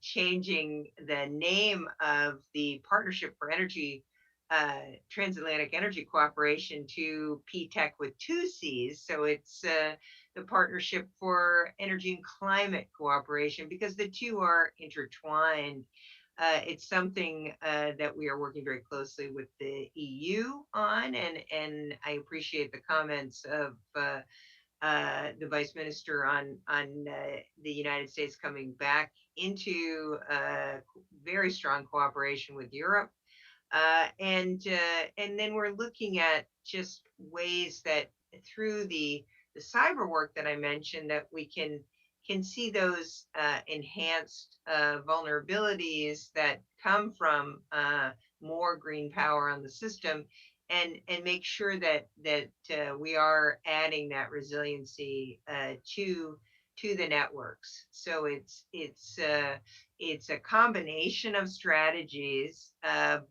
changing the name of the Partnership for Energy Transatlantic Energy Cooperation to PTEC with 2 C's. So it's the Partnership for Energy and Climate Cooperation, because the two are intertwined. It's something that we are working very closely with the EU on, and I appreciate the comments of the Vice Minister on the United States coming back into very strong cooperation with Europe. And then we're looking at just ways that through the cyber work that I mentioned, that we can see those enhanced vulnerabilities that come from more green power on the system, and make sure that we are adding that resiliency to the networks. So it's a combination of strategies,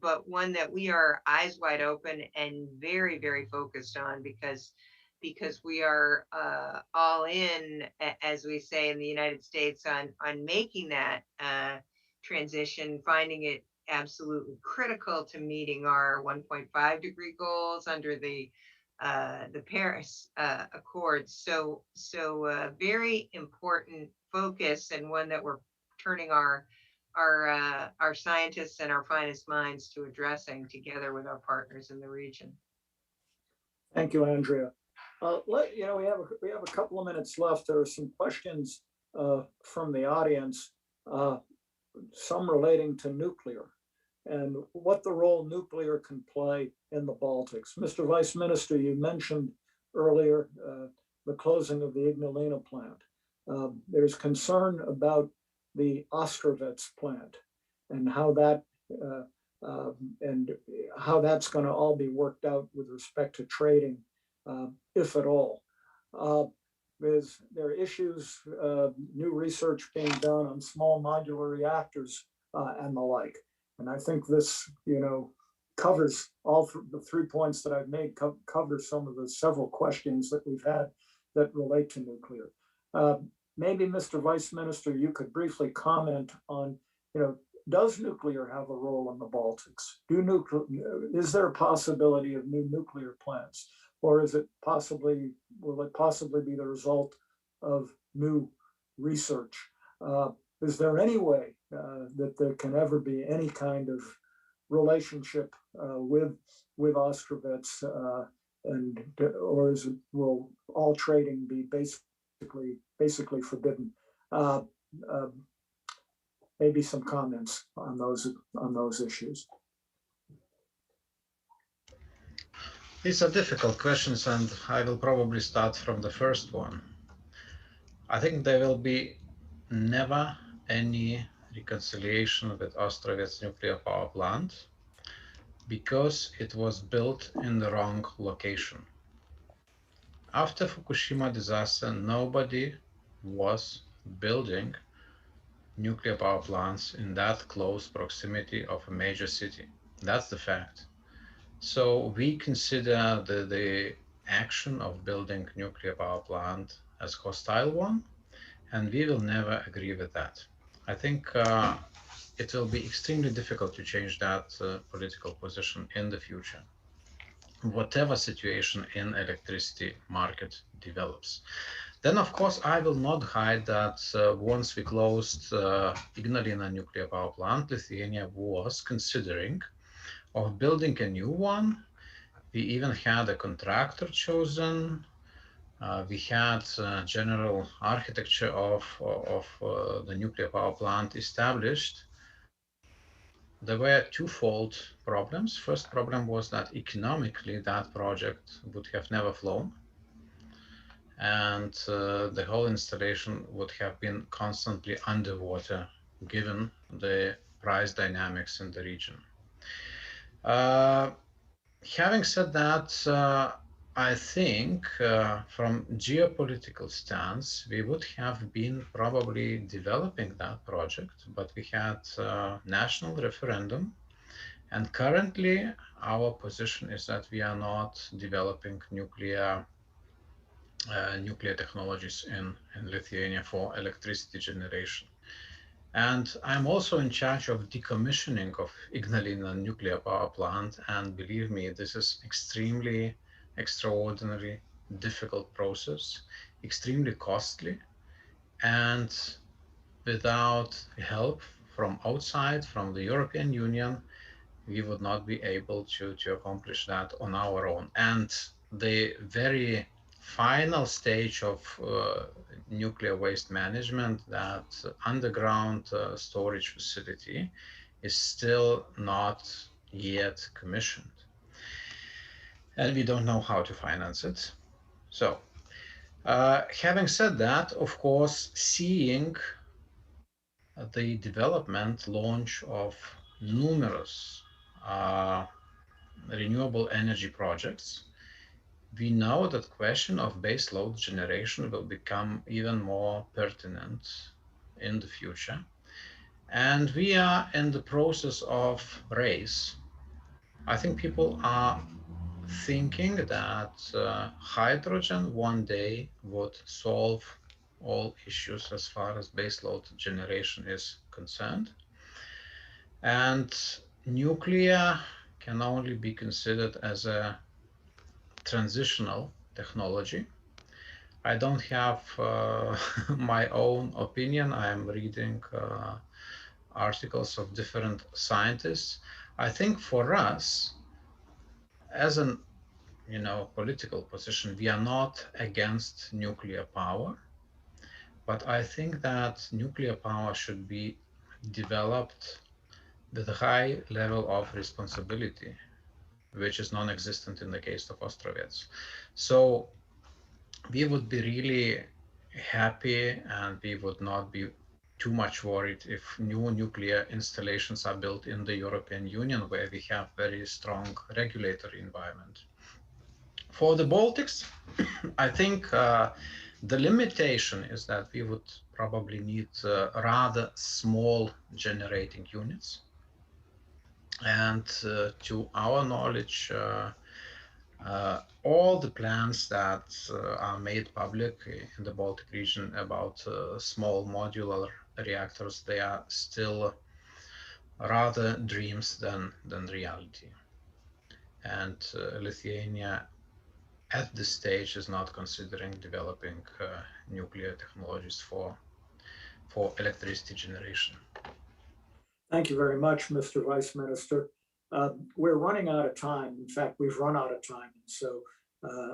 but one that we are eyes wide open and very, very focused on, because we are all in, as we say in the United States, on making that transition, finding it absolutely critical to meeting our 1.5 degree goals under the Paris Accords. So very important focus, and one that we're turning our scientists and our finest minds to addressing together with our partners in the region. Thank you, Andrea. We have a couple of minutes left. There are some questions from the audience, some relating to nuclear and what the role nuclear can play in the Baltics. Mr. Vice Minister, you mentioned earlier the closing of the Ignalina plant. There's concern about the Ostrovets plant and how that's going to all be worked out with respect to trading, if at all. There are issues, new research being done on small modular reactors and the like. And I think this, covers all the 3 points that I've made, covers some of the several questions that we've had that relate to nuclear. Maybe, Mr. Vice Minister, you could briefly comment on, does nuclear have a role in the Baltics? Is there a possibility of new nuclear plants? Or will it possibly be the result of new research? Is there any way that there can ever be any kind of relationship with Ostrovets, or will all trading be basically forbidden? Maybe some comments on those issues. These are difficult questions, and I will probably start from the first one. I think there will be never any reconciliation with Ostrovets nuclear power plant because it was built in the wrong location. After Fukushima disaster, nobody was building nuclear power plants in that close proximity of a major city. That's the fact. So we consider the action of building nuclear power plant as hostile one, and we will never agree with that. I think it will be extremely difficult to change that political position in the future, whatever situation in electricity market develops. Then, of course, I will not hide that once we closed Ignalina nuclear power plant, Lithuania was considering of building a new one. We even had a contractor chosen. We had general architecture of the nuclear power plant established. There were twofold problems. First problem was that economically that project would have never flown, and the whole installation would have been constantly underwater given the price dynamics in the region. Having said that, I think from geopolitical stance, we would have been probably developing that project, but we had national referendum. And currently, our position is that we are not developing nuclear technologies in Lithuania for electricity generation. And I'm also in charge of decommissioning of Ignalina nuclear power plant. And believe me, this is extremely extraordinary, difficult process, extremely costly, and without help from outside, from the European Union, we would not be able to accomplish that on our own. And the very final stage of nuclear waste management, that underground storage facility, is still not yet commissioned. And we don't know how to finance it. So, having said that, of course, seeing the development launch of numerous renewable energy projects, we know that question of base load generation will become even more pertinent in the future. And we are in the process of race. I think people are thinking that hydrogen one day would solve all issues as far as baseload generation is concerned. And nuclear can only be considered as a transitional technology. I don't have my own opinion. I am reading articles of different scientists. I think for us, as an political position, we are not against nuclear power, but I think that nuclear power should be developed with a high level of responsibility, which is non-existent in the case of Ostrovets. So we would be really happy, and we would not be too much worried if new nuclear installations are built in the European Union, where we have very strong regulatory environment. For the Baltics, I think the limitation is that we would probably need rather small generating units. And to our knowledge, all the plans that are made public in the Baltic region about small modular reactors, they are still rather dreams than reality. And Lithuania at this stage is not considering developing nuclear technologies for electricity generation. Thank you very much, Mr. Vice Minister. we're running out of time. In fact, we've run out of time. So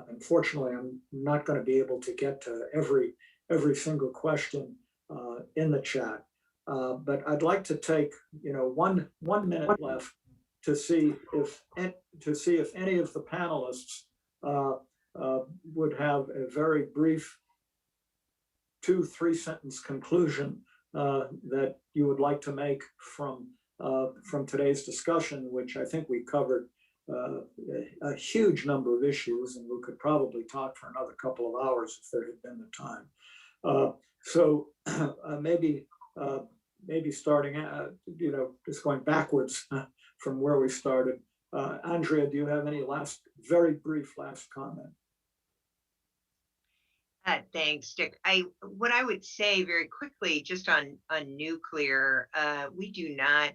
unfortunately, I'm not going to be able to get to every single question in the chat. But I'd like to take, 1 minute left to see if any of the panelists would have a very brief 2-3 sentence conclusion that you would like to make from today's discussion, which I think we covered a huge number of issues, and we could probably talk for another couple of hours if there had been the time. So maybe starting, just going backwards from where we started. Andrea, do you have any very brief last comment? Thanks, Dick. What I would say very quickly, just on nuclear, we do not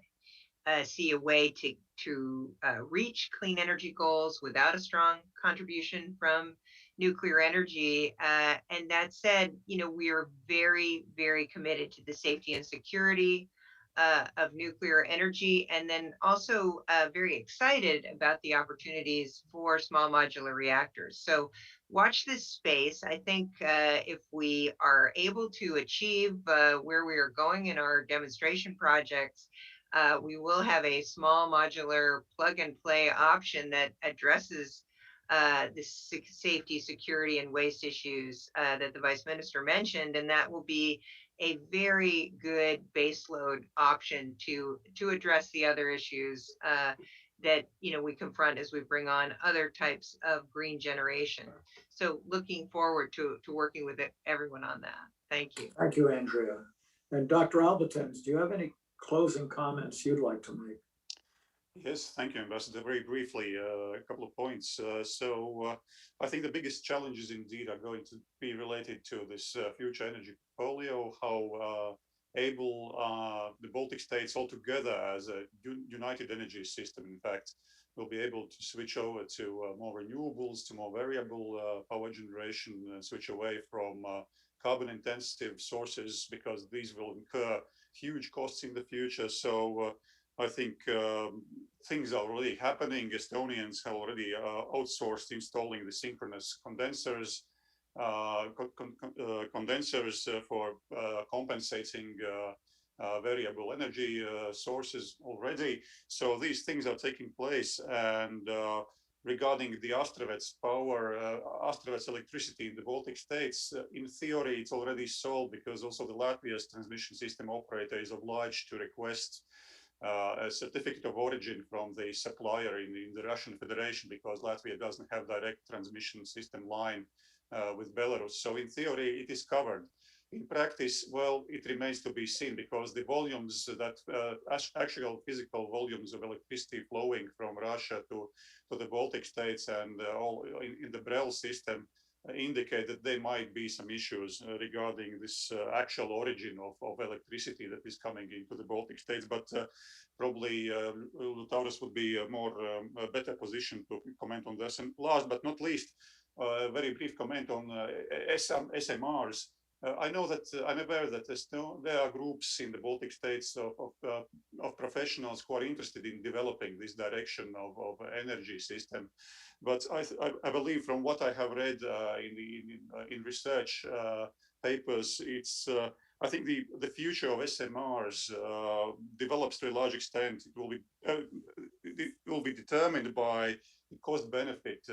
see a way to reach clean energy goals without a strong contribution from nuclear energy. And that said, we are very, very committed to the safety and security of nuclear energy, and then also very excited about the opportunities for small modular reactors. So watch this space. I think if we are able to achieve where we are going in our demonstration projects, we will have a small modular plug and play option that addresses the safety, security, and waste issues that the Vice Minister mentioned, and that will be a very good baseload option to address the other issues that we confront as we bring on other types of green generation. So looking forward to working with everyone on that. Thank you. Thank you, Andrea. And Dr. Albertens, do you have any closing comments you'd like to make? Yes, thank you, Ambassador. Very briefly, a couple of points. I think the biggest challenges indeed are going to be related to this future energy portfolio, how able the Baltic states altogether as a united energy system, in fact, will be able to switch over to more renewables, to more variable power generation, switch away from carbon intensive sources, because these will incur huge costs in the future. So I think things are already happening. Estonians have already outsourced installing the synchronous condensers, for compensating variable energy sources already. So these things are taking place. And regarding the Astravets power, Astravets electricity in the Baltic states, in theory, it's already solved, because also the Latvia's transmission system operator is obliged to request a certificate of origin from the supplier in the Russian Federation, because Latvia doesn't have direct transmission system line with Belarus. So in theory, it is covered. In practice, well, it remains to be seen, because the volumes that actual physical volumes of electricity flowing from Russia to the Baltic states and all in the Brel system indicate that there might be some issues regarding this actual origin of electricity that is coming into the Baltic states. But probably Taurus would be a better position to comment on this. And last but not least, a very brief comment on SMRs. I know that I'm aware that there are groups in the Baltic states of professionals who are interested in developing this direction of energy system. But I believe, from what I have read in research papers, it's I think the future of SMRs develops to a large extent. It will be determined by the cost-benefit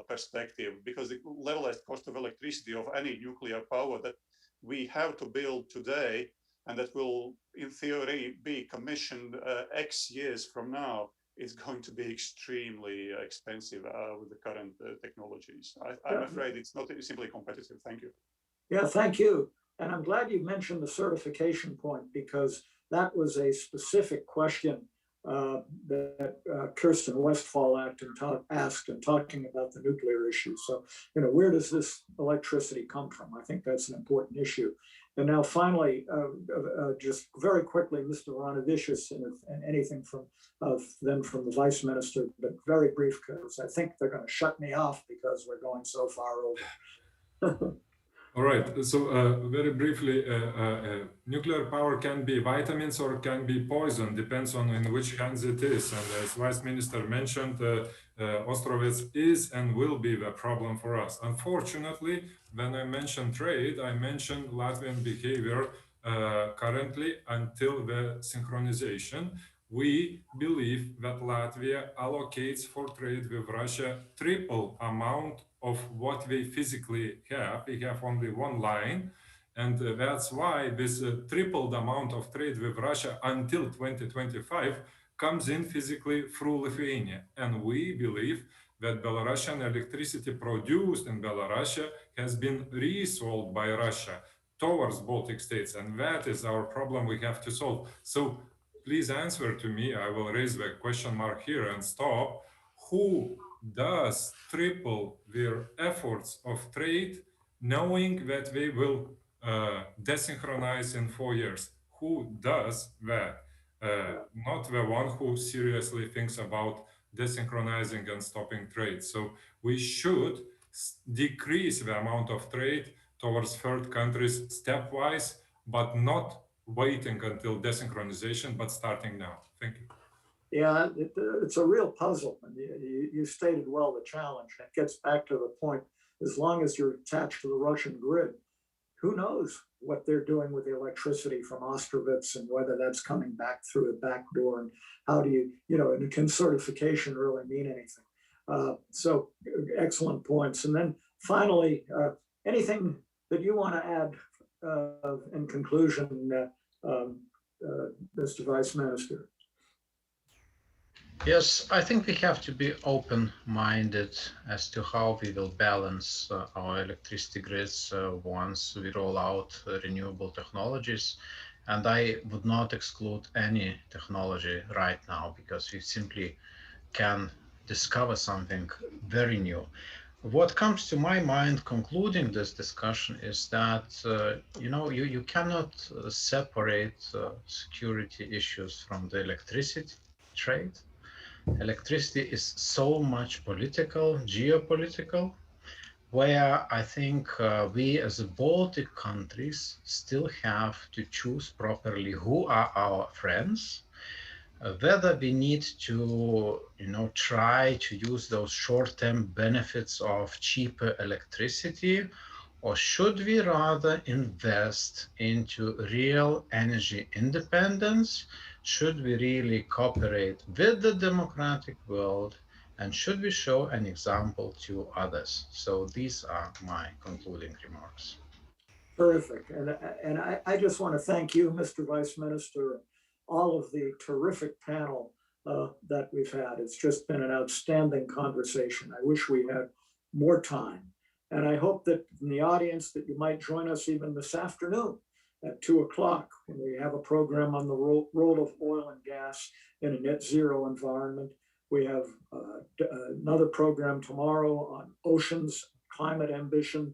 perspective, because the levelized cost of electricity of any nuclear power that we have to build today, and that will, in theory, be commissioned X years from now, is going to be extremely expensive with the current technologies. I'm afraid it's not simply competitive. Thank you. Yeah, thank you. And I'm glad you mentioned the certification point, because that was a specific question that Kirsten Westphal asked in talking about the nuclear issue. So, where does this electricity come from? I think that's an important issue. And now finally, just very quickly, Mr. Ranavicius, and anything from the Vice Minister, but very brief, because I think they're going to shut me off because we're going so far over. All right. So very briefly, nuclear power can be vitamins or can be poison, depends on in which hands it is. And as Vice Minister mentioned, Ostrovets is and will be the problem for us. Unfortunately, when I mentioned trade, I mentioned Latvian behavior currently until the synchronization. We believe that Latvia allocates for trade with Russia triple amount of what we physically have. We have only one line. And that's why this tripled amount of trade with Russia until 2025 comes in physically through Lithuania. And we believe that Belarusian electricity produced in Belarus has been resold by Russia towards Baltic states. And that is our problem we have to solve. So please answer to me. I will raise the question mark here and stop. Who does triple their efforts of trade, knowing that they will desynchronize in 4 years? Who does that? Not the one who seriously thinks about desynchronizing and stopping trade. So we should decrease the amount of trade towards third countries stepwise, but not waiting until desynchronization, but starting now. Thank you. Yeah, it's a real puzzle. And you stated well the challenge. It gets back to the point, as long as you're attached to the Russian grid, who knows what they're doing with the electricity from Ostrovets and whether that's coming back through a back door, and how do and can certification really mean anything? So excellent points. And then finally, anything that you want to add in conclusion, Mr. Vice Minister? Yes, I think we have to be open-minded as to how we will balance our electricity grids once we roll out renewable technologies. And I would not exclude any technology right now, because we simply can discover something very new. What comes to my mind concluding this discussion is that, you cannot separate security issues from the electricity trade. Electricity is so much political, geopolitical, where I think we as a Baltic countries still have to choose properly who are our friends, whether we need to, try to use those short-term benefits of cheaper electricity, or should we rather invest into real energy independence? Should we really cooperate with the democratic world? And should we show an example to others? So these are my concluding remarks. Terrific. And I just want to thank you, Mr. Vice Minister, and all of the terrific panel that we've had. It's just been an outstanding conversation. I wish we had more time. And I hope that in the audience that you might join us even this afternoon at 2 o'clock, when we have a program on the role of oil and gas in a net zero environment. We have another program tomorrow on oceans, climate ambition,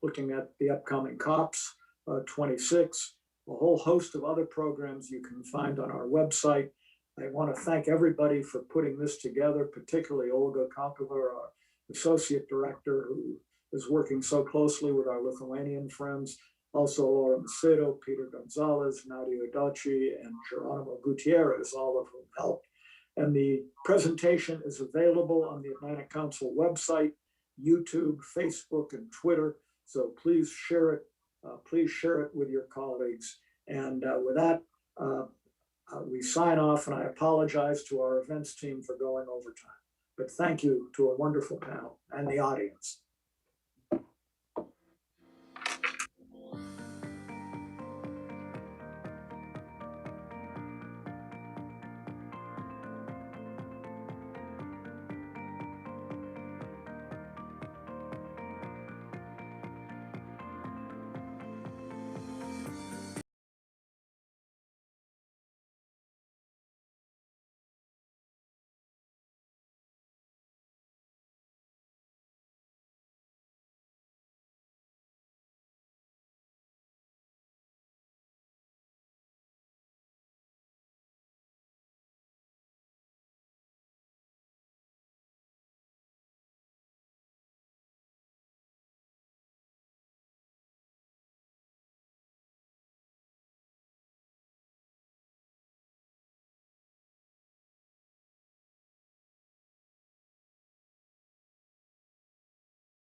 looking at the upcoming COPs 26, a whole host of other programs you can find on our website. I want to thank everybody for putting this together, particularly Olga Kokova, our Associate Director, who is working so closely with our Lithuanian friends. Also Laura Macedo, Peter Gonzalez, Nadia Udachi, and Geronimo Gutierrez, all of whom helped. And the presentation is available on the Atlantic Council website, YouTube, Facebook, and Twitter. So please share it. Please share it with your colleagues. And with that, we sign off, and I apologize to our events team for going over time. But thank you to a wonderful panel and the audience.